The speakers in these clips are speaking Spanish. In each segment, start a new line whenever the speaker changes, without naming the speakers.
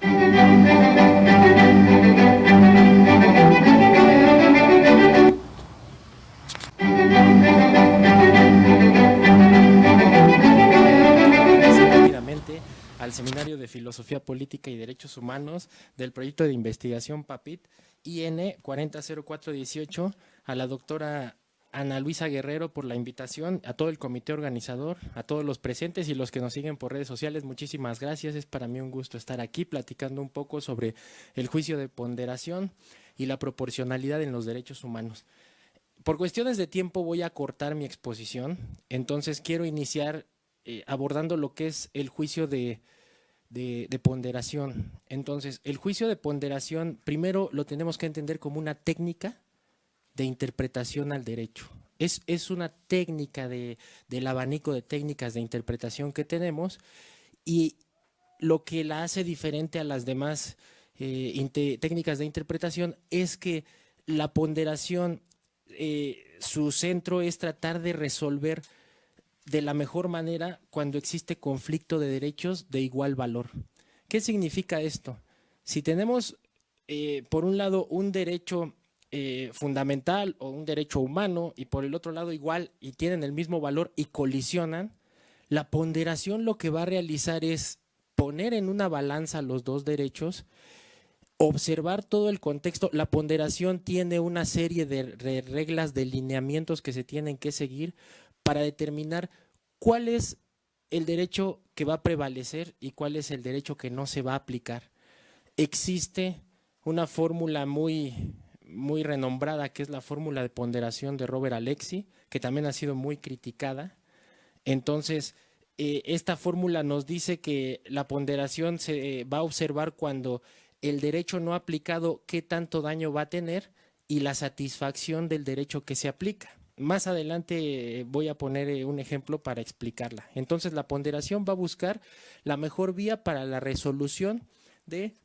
Rápidamente al Seminario de Filosofía Política y Derechos Humanos del proyecto de investigación PAPIT IN 400418, a la doctora Ana Luisa Guerrero por la invitación, a todo el comité organizador, a todos los presentes y los que nos siguen por redes sociales, muchísimas gracias. Es para mí un gusto estar aquí platicando un poco sobre el juicio de ponderación y la proporcionalidad en los derechos humanos. Por cuestiones de tiempo voy a cortar mi exposición, entonces quiero iniciar abordando lo que es el juicio de ponderación. Entonces, el juicio de ponderación primero lo tenemos que entender como una técnica de interpretación al derecho. Es una técnica del abanico de técnicas de interpretación que tenemos, y lo que la hace diferente a las demás técnicas de interpretación es que la ponderación, su centro es tratar de resolver de la mejor manera cuando existe conflicto de derechos de igual valor. ¿Qué significa esto? Si tenemos, por un lado, un derecho fundamental o un derecho humano, y por el otro lado igual, y tienen el mismo valor y colisionan, la ponderación lo que va a realizar es poner en una balanza los dos derechos, observar todo el contexto. La ponderación tiene una serie de reglas, de lineamientos que se tienen que seguir para determinar cuál es el derecho que va a prevalecer y cuál es el derecho que no se va a aplicar. Existe una fórmula muy renombrada, que es la fórmula de ponderación de Robert Alexy, que también ha sido muy criticada. Entonces, esta fórmula nos dice que la ponderación se va a observar cuando el derecho no aplicado, qué tanto daño va a tener, y la satisfacción del derecho que se aplica. Más adelante voy a poner un ejemplo para explicarla. Entonces, la ponderación va a buscar la mejor vía para la resolución de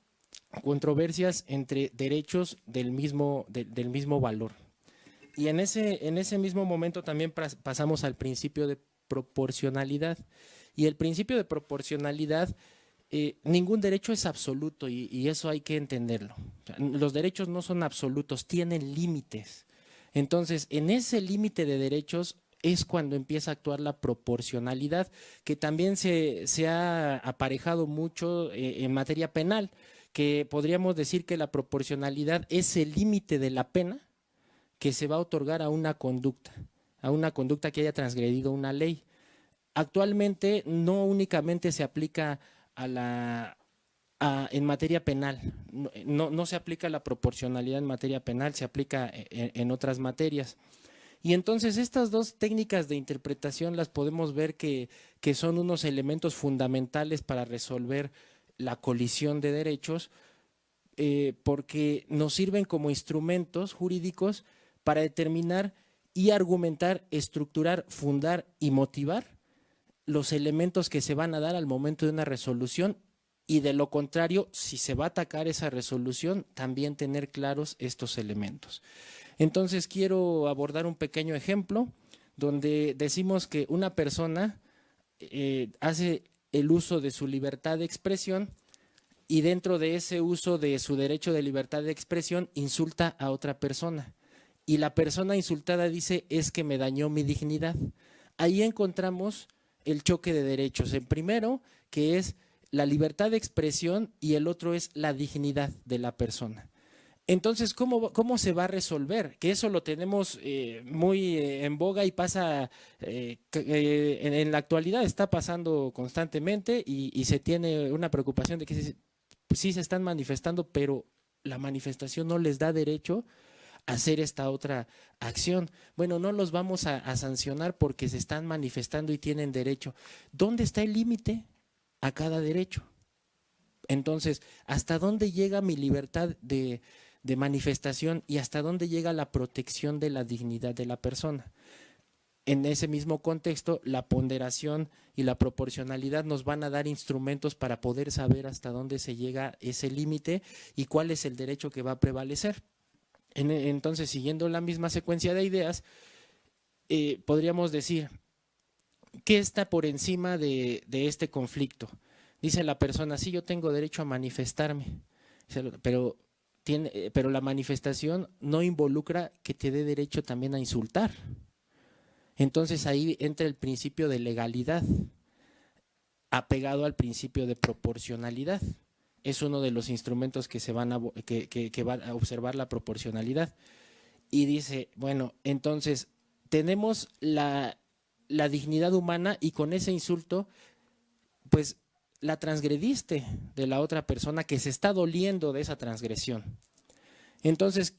controversias entre derechos del mismo valor. Y en ese mismo momento también pasamos al principio de proporcionalidad. Y el principio de proporcionalidad, ningún derecho es absoluto, y eso hay que entenderlo. O sea, los derechos no son absolutos, tienen límites. Entonces, en ese límite de derechos es cuando empieza a actuar la proporcionalidad, que también se ha aparejado mucho en materia penal, que podríamos decir que la proporcionalidad es el límite de la pena que se va a otorgar a una conducta que haya transgredido una ley. Actualmente no únicamente se aplica en materia penal, no se aplica la proporcionalidad en materia penal, se aplica en otras materias. Y entonces estas dos técnicas de interpretación las podemos ver que son unos elementos fundamentales para resolver la colisión de derechos, porque nos sirven como instrumentos jurídicos para determinar y argumentar, estructurar, fundar y motivar los elementos que se van a dar al momento de una resolución, y de lo contrario, si se va a atacar esa resolución, también tener claros estos elementos. Entonces quiero abordar un pequeño ejemplo donde decimos que una persona hace el uso de su libertad de expresión, y dentro de ese uso de su derecho de libertad de expresión insulta a otra persona, y la persona insultada dice: es que me dañó mi dignidad. Ahí encontramos el choque de derechos. En primero, que es la libertad de expresión, y el otro es la dignidad de la persona. Entonces, ¿cómo se va a resolver? Que eso lo tenemos muy en boga y pasa, en la actualidad está pasando constantemente, y se tiene una preocupación de que sí se están manifestando, pero la manifestación no les da derecho a hacer esta otra acción. Bueno, no los vamos a sancionar porque se están manifestando y tienen derecho. ¿Dónde está el límite a cada derecho? Entonces, ¿hasta dónde llega mi libertad de manifestación y hasta dónde llega la protección de la dignidad de la persona? En ese mismo contexto, la ponderación y la proporcionalidad nos van a dar instrumentos para poder saber hasta dónde se llega ese límite y cuál es el derecho que va a prevalecer. Entonces, siguiendo la misma secuencia de ideas, podríamos decir, ¿qué está por encima de este conflicto? Dice la persona, sí, yo tengo derecho a manifestarme, pero la manifestación no involucra que te dé derecho también a insultar. Entonces ahí entra el principio de legalidad, apegado al principio de proporcionalidad. Es uno de los instrumentos que van a observar la proporcionalidad. Y dice, bueno, entonces tenemos la dignidad humana y con ese insulto, pues la transgrediste de la otra persona que se está doliendo de esa transgresión. Entonces,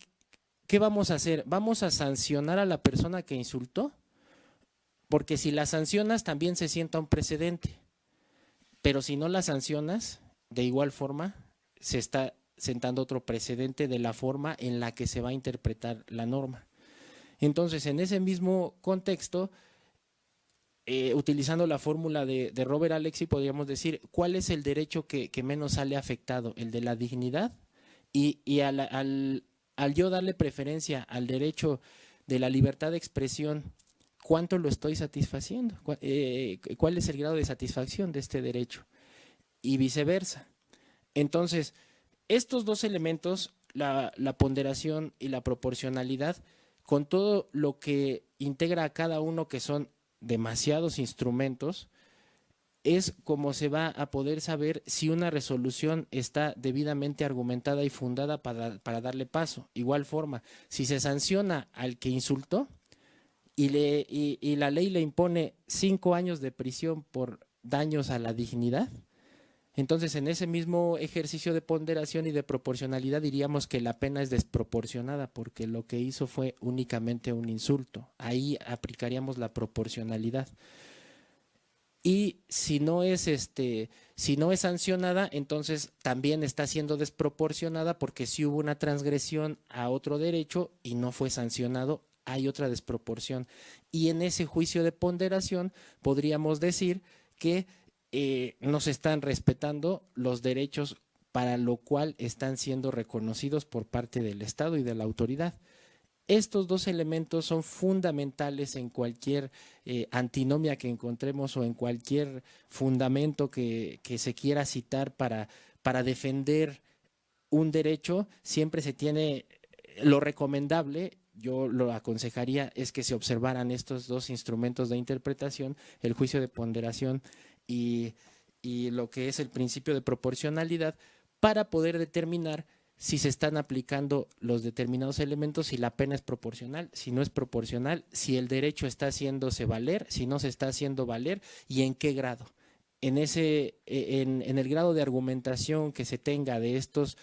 ¿qué vamos a hacer? ¿Vamos a sancionar a la persona que insultó? Porque si la sancionas también se sienta un precedente. Pero si no la sancionas, de igual forma, se está sentando otro precedente de la forma en la que se va a interpretar la norma. Entonces, en ese mismo contexto, utilizando la fórmula de Robert Alexy, podríamos decir, ¿cuál es el derecho que menos sale afectado? El de la dignidad. Y al yo darle preferencia al derecho de la libertad de expresión, ¿cuánto lo estoy satisfaciendo? ¿Cuál es el grado de satisfacción de este derecho? Y viceversa. Entonces, estos dos elementos, la ponderación y la proporcionalidad, con todo lo que integra a cada uno, que son demasiados instrumentos, es como se va a poder saber si una resolución está debidamente argumentada y fundada para darle paso. Igual forma, si se sanciona al que insultó y la ley le impone 5 años de prisión por daños a la dignidad, entonces en ese mismo ejercicio de ponderación y de proporcionalidad diríamos que la pena es desproporcionada porque lo que hizo fue únicamente un insulto. Ahí aplicaríamos la proporcionalidad. Y si no es sancionada, entonces también está siendo desproporcionada porque si hubo una transgresión a otro derecho y no fue sancionado, hay otra desproporción. Y en ese juicio de ponderación podríamos decir que no se están respetando los derechos para lo cual están siendo reconocidos por parte del Estado y de la autoridad. Estos dos elementos son fundamentales en cualquier antinomia que encontremos o en cualquier fundamento que se quiera citar para defender un derecho. Siempre se tiene lo recomendable, yo lo aconsejaría, es que se observaran estos dos instrumentos de interpretación, el juicio de ponderación y lo que es el principio de proporcionalidad, para poder determinar si se están aplicando los determinados elementos, si la pena es proporcional, si no es proporcional, si el derecho está haciéndose valer, si no se está haciendo valer y en qué grado. En el grado de argumentación que se tenga de estos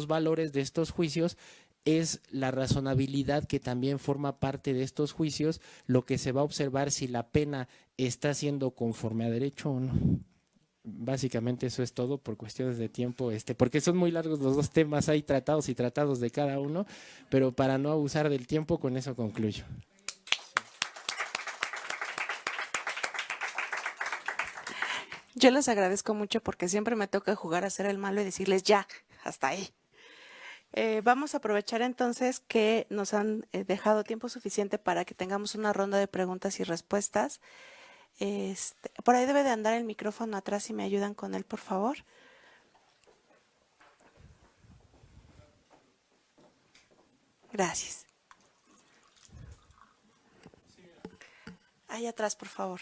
valores, de estos juicios, es la razonabilidad que también forma parte de estos juicios, lo que se va a observar si la pena está siendo conforme a derecho o no. Básicamente eso es todo por cuestiones de tiempo, porque son muy largos los dos temas, hay tratados y tratados de cada uno, pero para no abusar del tiempo, con eso concluyo.
Yo les agradezco mucho porque siempre me toca jugar a ser el malo y decirles ya, hasta ahí. Vamos a aprovechar entonces que nos han dejado tiempo suficiente para que tengamos una ronda de preguntas y respuestas. Por ahí debe de andar el micrófono atrás, si me ayudan con él, por favor. Gracias. Ahí atrás, por favor.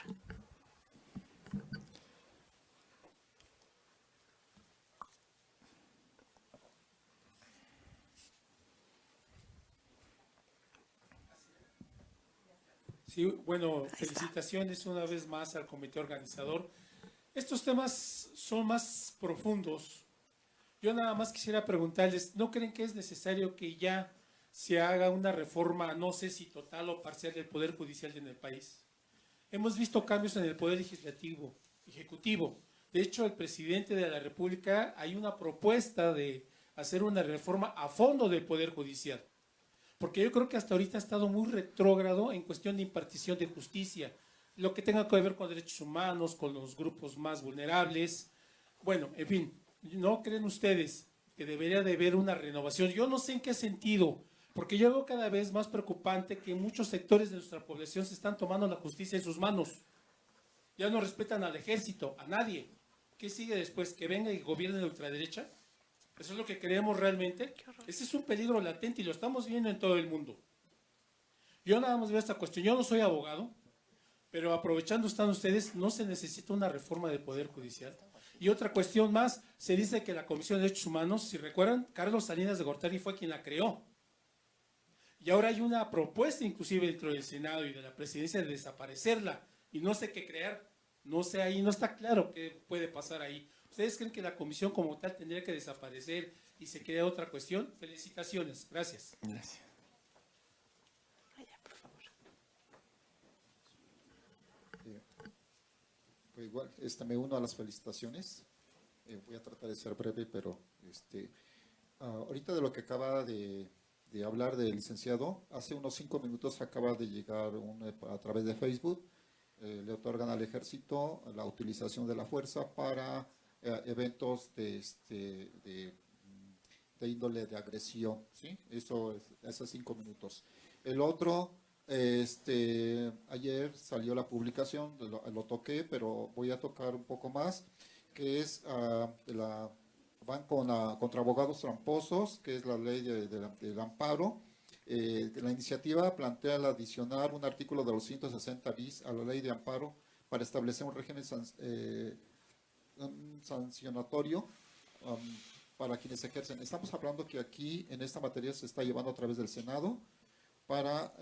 Sí, bueno, felicitaciones una vez más al comité organizador. Estos temas son más profundos. Yo nada más quisiera preguntarles, ¿no creen que es necesario que ya se haga una reforma, no sé si total o parcial, del Poder Judicial en el país? Hemos visto cambios en el Poder Legislativo, Ejecutivo. De hecho, el presidente de la República, hay una propuesta de hacer una reforma a fondo del Poder Judicial. Porque yo creo que hasta ahorita ha estado muy retrógrado en cuestión de impartición de justicia, lo que tenga que ver con derechos humanos, con los grupos más vulnerables. Bueno, en fin, ¿no creen ustedes que debería de haber una renovación? Yo no sé en qué sentido, porque yo veo cada vez más preocupante que muchos sectores de nuestra población se están tomando la justicia en sus manos. Ya no respetan al ejército, a nadie. ¿Qué sigue después? ¿Que venga y gobierne la ultraderecha? ¿Eso es lo que creemos realmente? Ese es un peligro latente y lo estamos viendo en todo el mundo. Yo nada más veo esta cuestión. Yo no soy abogado, pero aprovechando están ustedes, no se necesita una reforma del Poder Judicial. Y otra cuestión más, se dice que la Comisión de Derechos Humanos, si recuerdan, Carlos Salinas de Gortari fue quien la creó. Y ahora hay una propuesta inclusive dentro del Senado y de la presidencia de desaparecerla y no sé qué crear. No sé ahí, no está claro qué puede pasar ahí. ¿Ustedes creen que la comisión como tal tendría que desaparecer y se crea otra cuestión? Felicitaciones, gracias.
Gracias.
Vaya, por favor.
Pues igual, me uno a las felicitaciones. Voy a tratar de ser breve, pero ahorita de lo que acaba de hablar del licenciado, hace unos 5 minutos acaba de llegar a través de Facebook, le otorgan al ejército la utilización de la fuerza para eventos de índole de agresión, ¿sí? Eso es hace 5 minutos. El otro, ayer salió la publicación, lo toqué, pero voy a tocar un poco más, que es van contra abogados tramposos, que es la ley del amparo. La iniciativa plantea el adicionar un artículo de los 160 bis a la ley de amparo para establecer un régimen sancionatorio para quienes ejercen. Estamos hablando que aquí en esta materia se está llevando a través del Senado para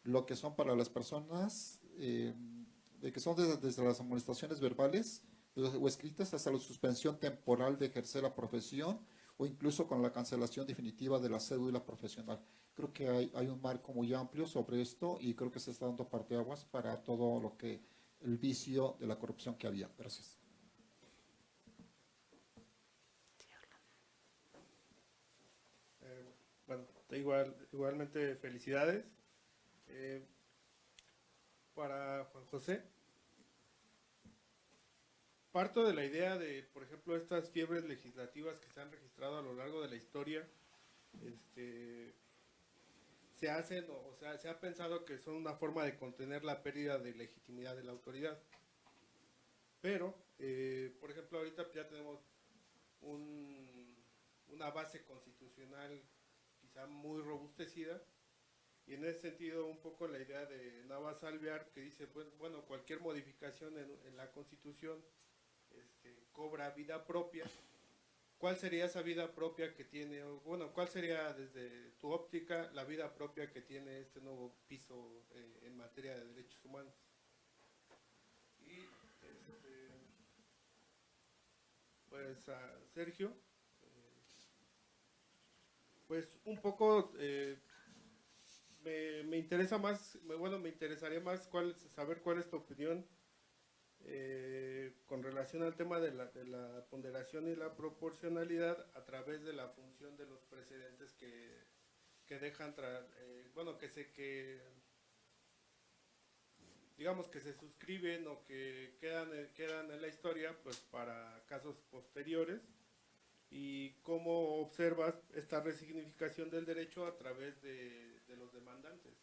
lo que son para las personas de que son desde las amonestaciones verbales o escritas hasta la suspensión temporal de ejercer la profesión o incluso con la cancelación definitiva de la cédula profesional. Creo que hay un marco muy amplio sobre esto y creo que se está dando parteaguas para todo lo que el vicio de la corrupción que había. Gracias.
Bueno, igualmente felicidades. Para Juan José, parto de la idea de, por ejemplo, estas fiebres legislativas que se han registrado a lo largo de la historia, se hacen, o sea, se ha pensado que son una forma de contener la pérdida de legitimidad de la autoridad. Pero, por ejemplo, ahorita ya tenemos una base constitucional quizá muy robustecida, y en ese sentido un poco la idea de Navas Alvear, que dice, pues, bueno, cualquier modificación en la Constitución cobra vida propia. ¿Cuál sería esa vida propia que tiene, o, bueno, cuál sería desde tu óptica la vida propia que tiene este nuevo piso en materia de derechos humanos? Y pues a Sergio, pues un poco me interesa más, bueno, me interesaría más saber cuál es tu opinión con relación al tema de la ponderación y la proporcionalidad a través de la función de los precedentes que dejan, bueno, digamos que se suscriben o que quedan en la historia, pues para casos posteriores, y cómo observas esta resignificación del derecho a través de los demandantes.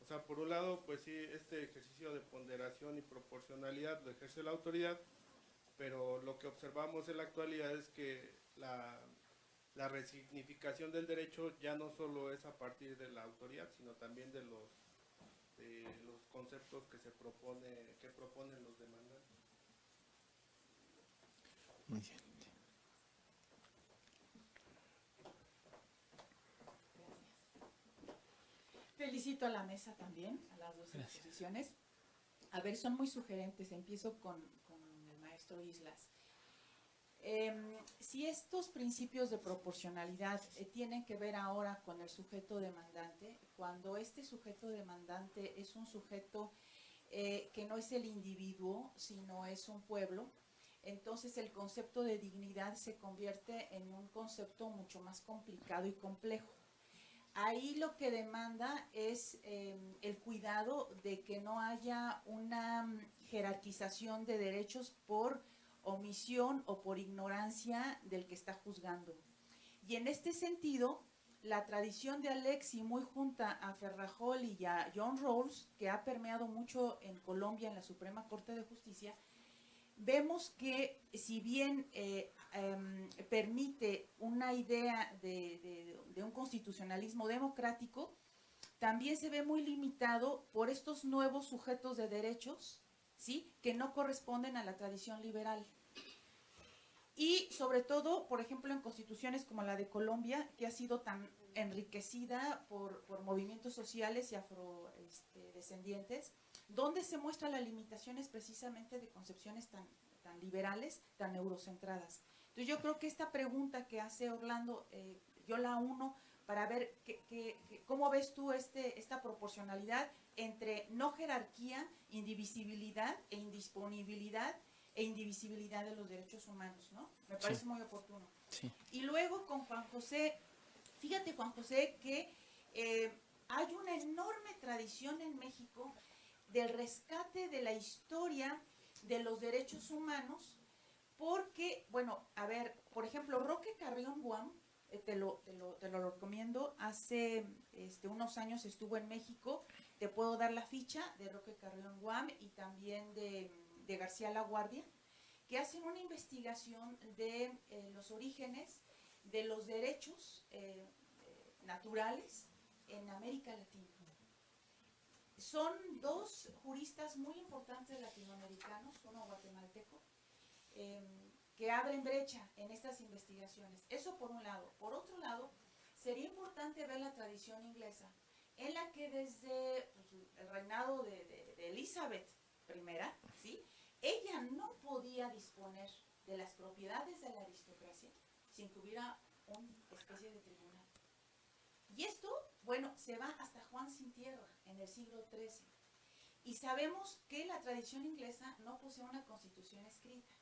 O sea, por un lado, pues sí, este ejercicio de ponderación y proporcionalidad lo ejerce la autoridad, pero lo que observamos en la actualidad es que la resignificación del derecho ya no solo es a partir de la autoridad, sino también de los conceptos que proponen los demandantes.
Muy bien.
Felicito a la mesa también, a las dos exposiciones. A ver, son muy sugerentes. Empiezo con el maestro Islas. Si estos principios de proporcionalidad tienen que ver ahora con el sujeto demandante, cuando este sujeto demandante es un sujeto que no es el individuo, sino es un pueblo, entonces el concepto de dignidad se convierte en un concepto mucho más complicado y complejo. Ahí lo que demanda es el cuidado de que no haya una jerarquización de derechos por omisión o por ignorancia del que está juzgando. Y en este sentido, la tradición de Alexi, muy junta a Ferrajol y a John Rawls, que ha permeado mucho en Colombia, en la Suprema Corte de Justicia, vemos que si bien permite una idea de un constitucionalismo democrático, también se ve muy limitado por estos nuevos sujetos de derechos, ¿sí?, que no corresponden a la tradición liberal. Y sobre todo, por ejemplo, en constituciones como la de Colombia, que ha sido tan enriquecida por movimientos sociales y afrodescendientes, donde se muestran las limitaciones precisamente de concepciones tan liberales, tan eurocentradas. Entonces yo creo que esta pregunta que hace Orlando, yo la uno para ver cómo ves tú esta proporcionalidad entre no jerarquía, indivisibilidad e indisponibilidad e indivisibilidad de los derechos humanos, ¿no? Me parece muy oportuno.
Sí.
Y luego con Juan José, fíjate Juan José que hay una enorme tradición en México del rescate de la historia de los derechos humanos, porque, bueno, a ver, por ejemplo, Roque Carrión Guam, te lo recomiendo, hace unos años estuvo en México, te puedo dar la ficha de Roque Carrión Guam y también de García Laguardia, que hacen una investigación de los orígenes de los derechos naturales en América Latina. Son dos juristas muy importantes latinoamericanos, uno guatemalteco, que abren brecha en estas investigaciones. Eso por un lado. Por otro lado, sería importante ver la tradición inglesa, en la que desde el reinado de Elizabeth I, ¿sí?, ella no podía disponer de las propiedades de la aristocracia sin que hubiera una especie de tribunal. Y esto, bueno, se va hasta Juan Sin Tierra en el siglo XIII. Y sabemos que la tradición inglesa no posee una constitución escrita.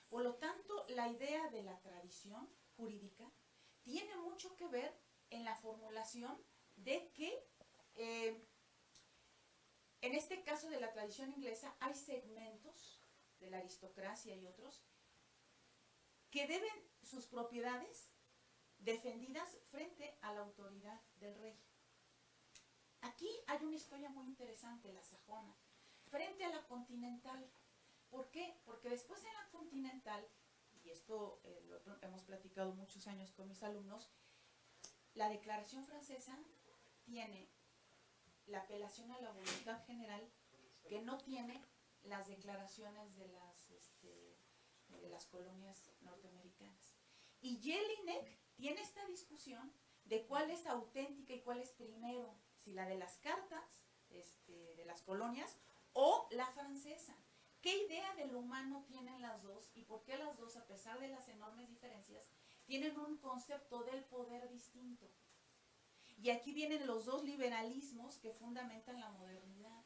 Por lo tanto, la idea de la tradición jurídica tiene mucho que ver en la formulación de que, en este caso de la tradición inglesa, hay segmentos de la aristocracia y otros que deben sus propiedades defendidas frente a la autoridad del rey. Aquí hay una historia muy interesante, la sajona, frente a la continental. ¿Por qué? Porque después de la continental, y esto lo hemos platicado muchos años con mis alumnos, la Declaración Francesa tiene la apelación a la voluntad general que no tiene las declaraciones de las colonias norteamericanas. Y Jelinek tiene esta discusión de cuál es auténtica y cuál es primero, si la de las cartas de las colonias o la francesa. ¿Qué idea de lo humano tienen las dos y por qué las dos, a pesar de las enormes diferencias, tienen un concepto del poder distinto? Y aquí vienen los dos liberalismos que fundamentan la modernidad.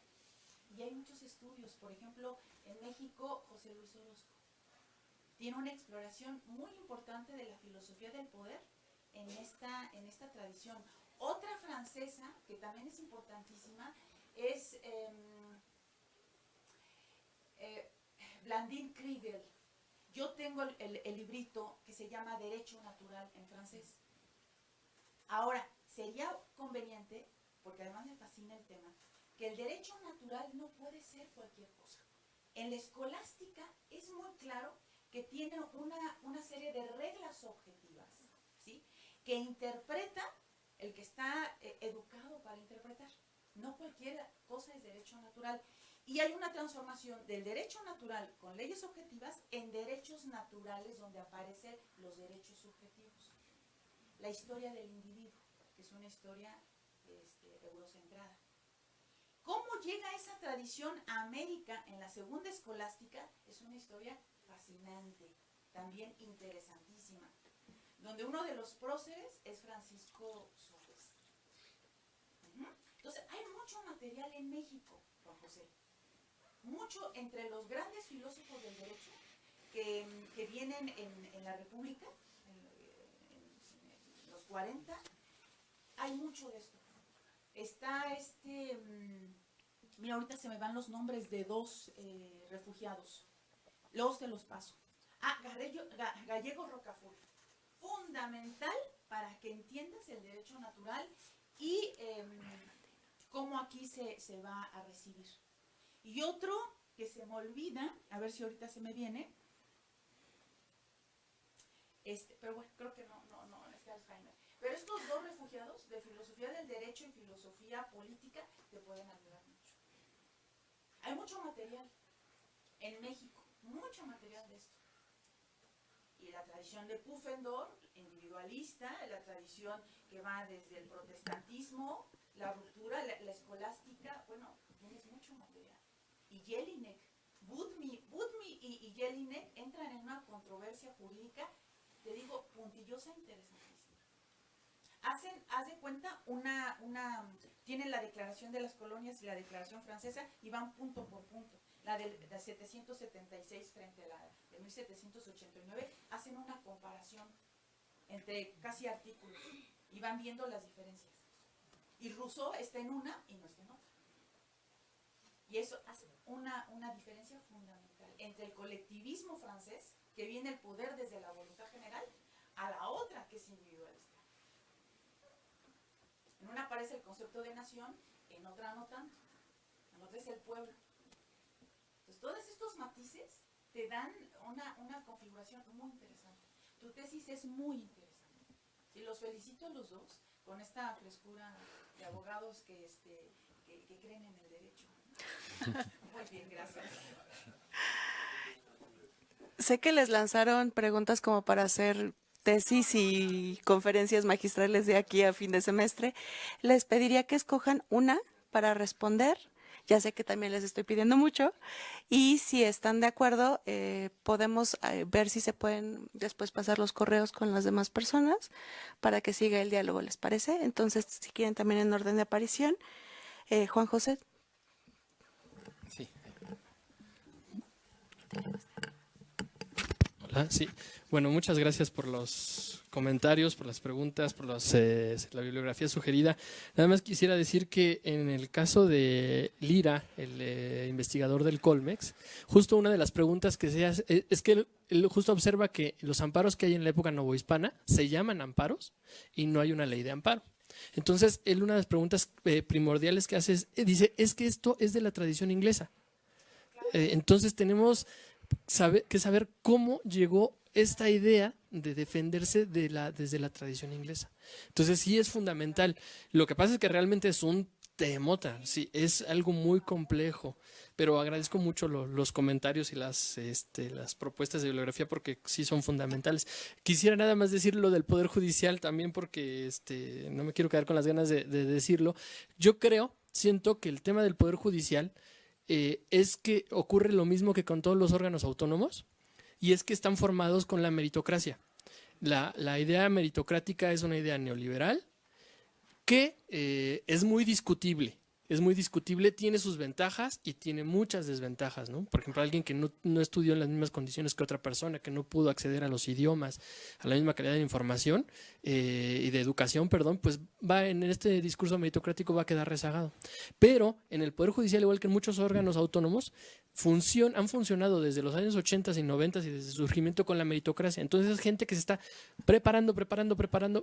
Y hay muchos estudios, por ejemplo, en México, José Luis Orozco tiene una exploración muy importante de la filosofía del poder en esta tradición. Otra francesa, que también es importantísima, es Blandine Kriegel. Yo tengo el librito que se llama Derecho Natural en francés. Ahora, sería conveniente, porque además me fascina el tema, que el derecho natural no puede ser cualquier cosa. En la escolástica es muy claro que tiene una serie de reglas objetivas, ¿sí?, que interpreta el que está educado para interpretar. No cualquier cosa es derecho natural. Y hay una transformación del derecho natural con leyes objetivas en derechos naturales donde aparecen los derechos subjetivos. La historia del individuo, que es una historia eurocentrada. ¿Cómo llega esa tradición a América en la segunda escolástica? Es una historia fascinante, también interesantísima, donde uno de los próceres es Francisco Suárez. Entonces, hay mucho material en México, Juan José. Mucho entre los grandes filósofos del derecho que vienen en la República, en los 40, hay mucho de esto. Está mira, ahorita se me van los nombres de dos refugiados, los de los paso. Gallego Rocafort, fundamental para que entiendas el derecho natural y cómo aquí se va a recibir. Y otro que se me olvida, a ver si ahorita se me viene, pero bueno, creo que no está Alzheimer. Pero estos dos refugiados de filosofía del derecho y filosofía política te pueden ayudar mucho. Hay mucho material en México, mucho material de esto. Y la tradición de Pufendorf, individualista, la tradición que va desde el protestantismo, la ruptura, la escolástica, bueno, tienes mucho material. Y Jelinek, Budmi y Jelinek entran en una controversia jurídica, te digo, puntillosa e interesantísima. Haz de cuenta, tienen la declaración de las colonias y la declaración francesa y van punto por punto. La de 776 frente a la de 1789, hacen una comparación entre casi artículos y van viendo las diferencias. Y Rousseau está en una y no está en otra. Y eso hace una diferencia fundamental entre el colectivismo francés, que viene el poder desde la voluntad general, a la otra que es individualista. En una aparece el concepto de nación, en otra no tanto. En otra es el pueblo. Entonces, todos estos matices te dan una configuración muy interesante. Tu tesis es muy interesante. Y los felicito a los dos con esta frescura de abogados que creen en el derecho. Muy bien, gracias.
Sé que les lanzaron preguntas como para hacer tesis y conferencias magistrales de aquí a fin de semestre. Les pediría que escojan una para responder. Ya sé que también les estoy pidiendo mucho. Y si están de acuerdo, podemos ver si se pueden después pasar los correos con las demás personas para que siga el diálogo, ¿les parece? Entonces, si quieren también en orden de aparición. Juan José.
Sí. Hola, sí. Bueno, muchas gracias por los comentarios, por las preguntas, por la bibliografía sugerida. Nada más quisiera decir que en el caso de Lira, el investigador del Colmex, justo una de las preguntas que se hace es que él justo observa que los amparos que hay en la época novohispana se llaman amparos y no hay una ley de amparo. Entonces, él una de las preguntas primordiales que hace dice, es que esto es de la tradición inglesa. Entonces tenemos que saber cómo llegó esta idea de defenderse desde la tradición inglesa. Entonces sí es fundamental. Lo que pasa es que realmente es un temota, sí, es algo muy complejo, pero agradezco mucho los comentarios y las propuestas de bibliografía porque sí son fundamentales. Quisiera nada más decir lo del Poder Judicial también porque no me quiero quedar con las ganas de decirlo. Yo siento que el tema del Poder Judicial es que ocurre lo mismo que con todos los órganos autónomos y es que están formados con la meritocracia. La idea meritocrática es una idea neoliberal que es muy discutible. Tiene sus ventajas y tiene muchas desventajas, ¿no? Por ejemplo, alguien que no estudió en las mismas condiciones que otra persona, que no pudo acceder a los idiomas, a la misma calidad de información y de educación, pues va en este discurso meritocrático va a quedar rezagado. Pero en el Poder Judicial, igual que en muchos órganos autónomos, han funcionado desde los años 80 y 90 y desde su surgimiento con la meritocracia. Entonces es gente que se está preparando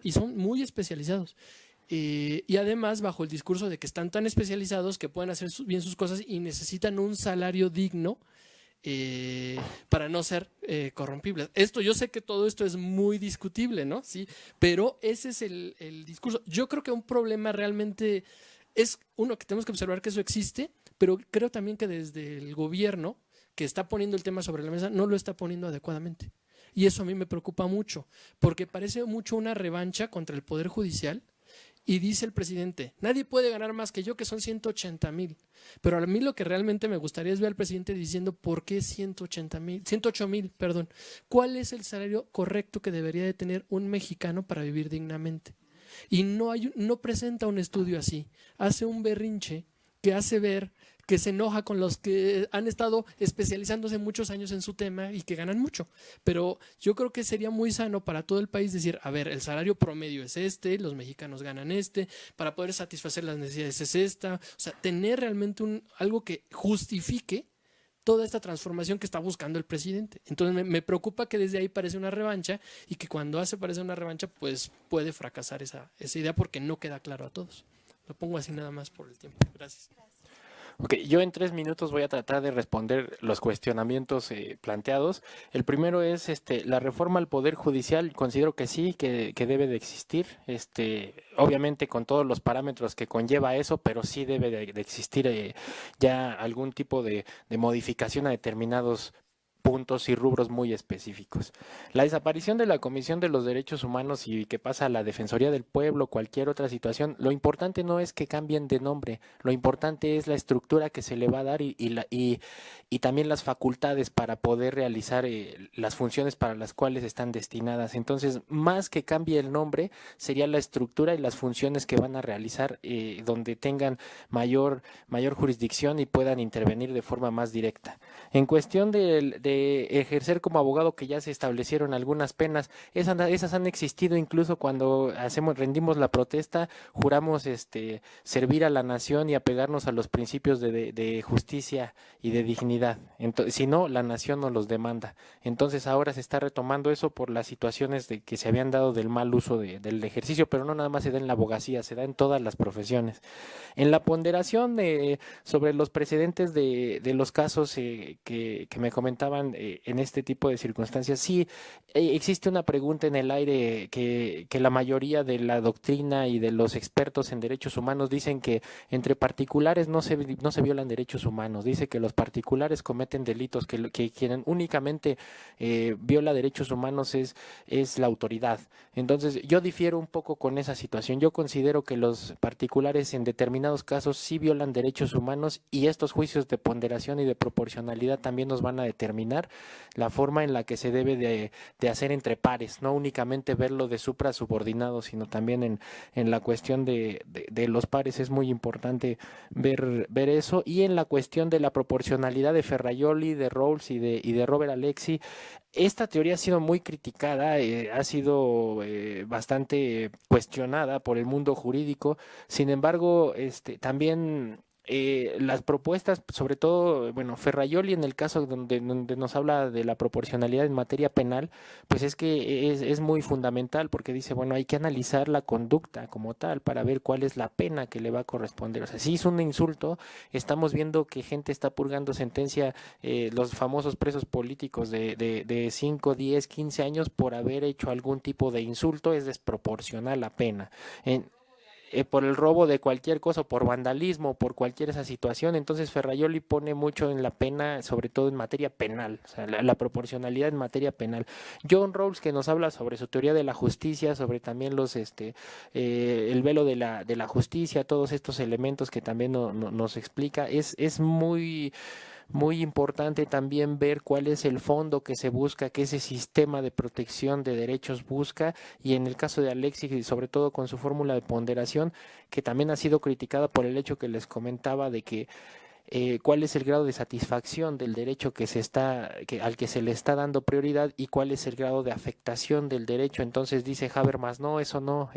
y son muy especializados. Y además bajo el discurso de que están tan especializados que pueden hacer bien sus cosas y necesitan un salario digno para no ser corrompibles. Yo sé que todo esto es muy discutible, ¿no? Sí, pero ese es el discurso. Yo creo que un problema realmente es, que tenemos que observar que eso existe, pero creo también que desde el gobierno que está poniendo el tema sobre la mesa no lo está poniendo adecuadamente. Y eso a mí me preocupa mucho, porque parece mucho una revancha contra el Poder Judicial. Y dice el presidente, nadie puede ganar más que yo, que son 180,000. Pero a mí lo que realmente me gustaría es ver al presidente diciendo, ¿por qué 108,000? Perdón. ¿Cuál es el salario correcto que debería de tener un mexicano para vivir dignamente? Y no presenta un estudio así. Hace un berrinche que hace ver que se enoja con los que han estado especializándose muchos años en su tema y que ganan mucho. Pero yo creo que sería muy sano para todo el país decir, a ver, el salario promedio es los mexicanos ganan para poder satisfacer las necesidades es esta. O sea, tener realmente algo que justifique toda esta transformación que está buscando el presidente. Entonces me preocupa que desde ahí parece una revancha y que cuando hace parecer una revancha, pues puede fracasar esa idea porque no queda claro a todos. Lo pongo así nada más por el tiempo. Gracias. Ok, yo en 3 minutos voy a tratar de responder los cuestionamientos planteados. El primero es la reforma al Poder Judicial. Considero que sí, que debe de existir, obviamente con todos los parámetros que conlleva eso, pero sí debe de existir ya algún tipo de modificación a determinados puntos y rubros muy específicos. La desaparición de la Comisión de los Derechos Humanos y que pasa a la Defensoría del Pueblo, cualquier otra situación, lo importante no es que cambien de nombre, lo importante es la estructura que se le va a dar y también las facultades para poder realizar las funciones para las cuales están destinadas. Entonces, más que cambie el nombre, sería la estructura y las funciones que van a realizar donde tengan mayor jurisdicción y puedan intervenir de forma más directa. En cuestión de ejercer como abogado, que ya se establecieron algunas penas, esas han existido incluso cuando rendimos la protesta, juramos servir a la nación y apegarnos a los principios de justicia y de dignidad. Entonces, si no, la nación nos los demanda. Entonces ahora se está retomando eso por las situaciones de que se habían dado del mal uso del ejercicio, pero no nada más se da en la abogacía, se da en todas las profesiones. En la ponderación sobre los precedentes de los casos que me comentaban en este tipo de circunstancias, sí existe una pregunta en el aire que la mayoría de la doctrina y de los expertos en derechos humanos dicen que entre particulares no se violan derechos humanos. Dice que los particulares cometen delitos, que quien únicamente viola derechos humanos es la autoridad. Entonces yo difiero un poco con esa situación. Yo considero que los particulares en determinados casos sí violan derechos humanos y estos juicios de ponderación y de proporcionalidad también nos van a determinar la forma en la que se debe de hacer entre pares, no únicamente verlo de supra subordinado, sino también en la cuestión de los pares es muy importante ver eso. Y en la cuestión de la proporcionalidad de Ferraioli, de Rawls y de Robert Alexi, esta teoría ha sido muy criticada, ha sido bastante cuestionada por el mundo jurídico. Sin embargo, también las propuestas, sobre todo, bueno, Ferraioli en el caso donde nos habla de la proporcionalidad en materia penal, pues es que es muy fundamental porque dice, bueno, hay que analizar la conducta como tal para ver cuál es la pena que le va a corresponder. O sea, si es un insulto, estamos viendo que gente está purgando sentencia, los famosos presos políticos de 5, 10, 15 años por haber hecho algún tipo de insulto, es desproporcional la pena. Por el robo de cualquier cosa, por vandalismo, por cualquier esa situación. Entonces Ferraioli pone mucho en la pena, sobre todo en materia penal, o sea, la proporcionalidad en materia penal. John Rawls, que nos habla sobre su teoría de la justicia, sobre también el velo de la justicia, todos estos elementos que también nos explica, es muy importante también ver cuál es el fondo que se busca, que ese sistema de protección de derechos busca, y en el caso de Alexis, sobre todo con su fórmula de ponderación, que también ha sido criticada por el hecho que les comentaba de que cuál es el grado de satisfacción del derecho al que se le está dando prioridad y cuál es el grado de afectación del derecho. Entonces dice Habermas, no, eso no,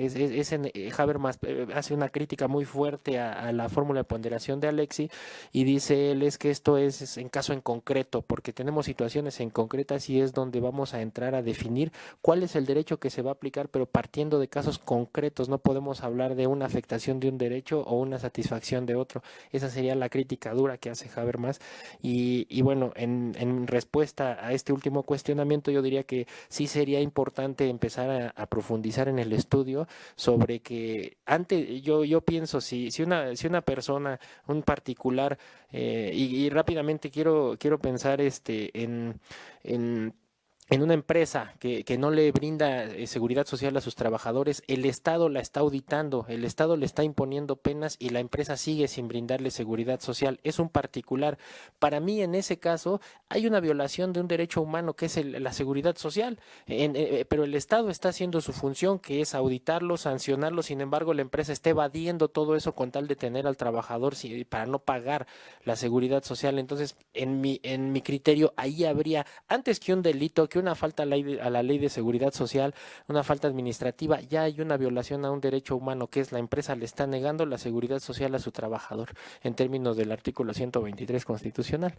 Habermas hace una crítica muy fuerte a la fórmula de ponderación de Alexis y dice él es que esto es en caso en concreto, porque tenemos situaciones en concretas y es donde vamos a entrar a definir cuál es el derecho que se va a aplicar, pero partiendo de casos concretos. No podemos hablar de una afectación de un derecho o una satisfacción de otro. Esa sería la crítica dura que hace Habermas. Y bueno, en respuesta a este último cuestionamiento, yo diría que sí sería importante empezar a profundizar en el estudio sobre que antes, yo pienso, si una persona, un particular, y rápidamente quiero pensar en una empresa que no le brinda seguridad social a sus trabajadores, el Estado la está auditando, el Estado le está imponiendo penas y la empresa sigue sin brindarle seguridad social. Es un particular. Para mí, en ese caso, hay una violación de un derecho humano que es la seguridad social, pero el Estado está haciendo su función, que es auditarlo, sancionarlo. Sin embargo, la empresa está evadiendo todo eso con tal de tener al trabajador para no pagar la seguridad social. Entonces, en mi criterio, ahí habría, antes que un delito, que una falta a la ley de seguridad social, una falta administrativa, ya hay una violación a un derecho humano, que es la empresa le está negando la seguridad social a su trabajador, en términos del artículo 123 constitucional.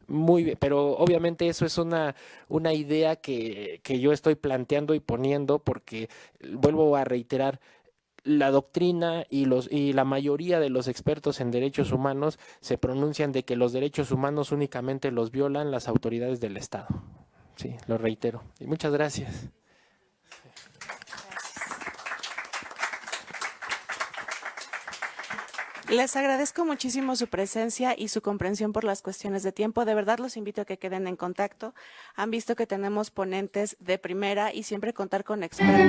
Muy bien, pero obviamente eso es una idea que yo estoy planteando y poniendo porque, vuelvo a reiterar, la doctrina y la mayoría de los expertos en derechos humanos se pronuncian de que los derechos humanos únicamente los violan las autoridades del Estado. Sí, lo reitero. Y muchas gracias.
Les agradezco muchísimo su presencia y su comprensión por las cuestiones de tiempo. De verdad los invito a que queden en contacto. Han visto que tenemos ponentes de primera y siempre contar con expertos.